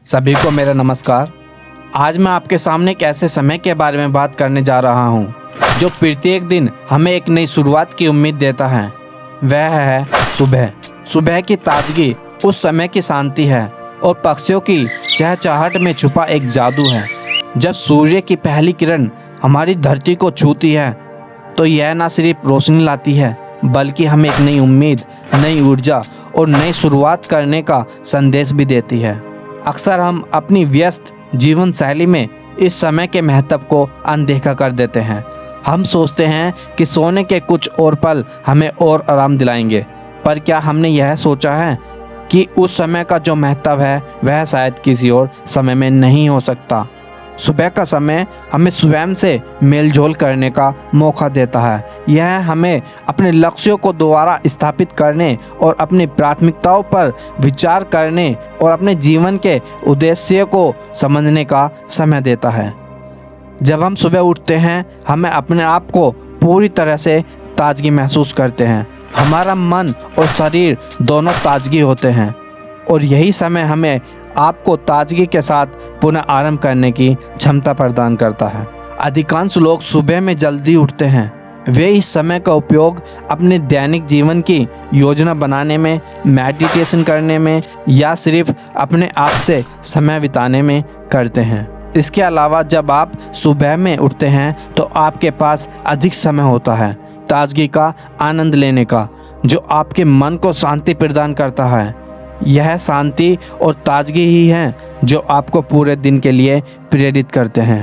सभी को मेरा नमस्कार। आज मैं आपके सामने एक ऐसे समय के बारे में बात करने जा रहा हूँ जो प्रत्येक दिन हमें एक नई शुरुआत की उम्मीद देता है। वह है सुबह। सुबह की ताजगी उस समय की शांति है और पक्षियों की चहचहाहट में छुपा एक जादू है। जब सूर्य की पहली किरण हमारी धरती को छूती है तो यह न सिर्फ रोशनी लाती है बल्कि हमें एक नई उम्मीद, नई ऊर्जा और नई शुरुआत करने का संदेश भी देती है। अक्सर हम अपनी व्यस्त जीवन शैली में इस समय के महत्व को अनदेखा कर देते हैं। हम सोचते हैं कि सोने के कुछ और पल हमें और आराम दिलाएंगे, पर क्या हमने यह सोचा है कि उस समय का जो महत्व है वह शायद किसी और समय में नहीं हो सकता। सुबह का समय हमें स्वयं से मेलजोल करने का मौका देता है। यह हमें अपने लक्ष्यों को दोबारा स्थापित करने और अपनी प्राथमिकताओं पर विचार करने और अपने जीवन के उद्देश्य को समझने का समय देता है। जब हम सुबह उठते हैं हमें अपने आप को पूरी तरह से ताजगी महसूस करते हैं। हमारा मन और शरीर दोनों ताजगी होते हैं और यही समय हमें आपको ताजगी के साथ पुनः आरंभ करने की क्षमता प्रदान करता है। अधिकांश लोग सुबह में जल्दी उठते हैं। वे इस समय का उपयोग अपने दैनिक जीवन की योजना बनाने में, मेडिटेशन करने में या सिर्फ अपने आप से समय बिताने में करते हैं। इसके अलावा जब आप सुबह में उठते हैं तो आपके पास अधिक समय होता है ताजगी का आनंद लेने का, जो आपके मन को शांति प्रदान करता है। यह शांति और ताजगी ही है जो आपको पूरे दिन के लिए प्रेरित करते हैं।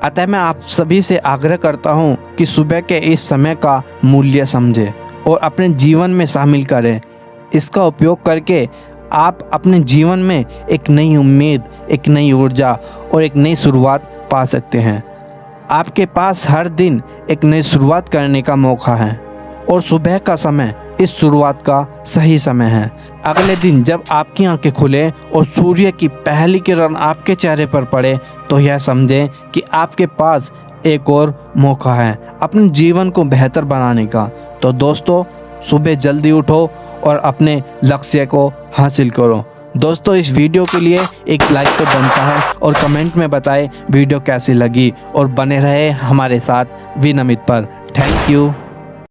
अतः मैं आप सभी से आग्रह करता हूँ कि सुबह के इस समय का मूल्य समझें और अपने जीवन में शामिल करें। इसका उपयोग करके आप अपने जीवन में एक नई उम्मीद, एक नई ऊर्जा और एक नई शुरुआत पा सकते हैं। आपके पास हर दिन एक नई शुरुआत करने का मौका है और सुबह का समय इस शुरुआत का सही समय है। अगले दिन जब आपकी आंखें खुलें और सूर्य की पहली किरण आपके चेहरे पर पड़े तो यह समझें कि आपके पास एक और मौका है अपने जीवन को बेहतर बनाने का। तो दोस्तों, सुबह जल्दी उठो और अपने लक्ष्य को हासिल करो। दोस्तों, इस वीडियो के लिए एक लाइक तो बनता है और कमेंट में बताएं वीडियो कैसी लगी और बने रहे हमारे साथ विनमित पर। Thank you.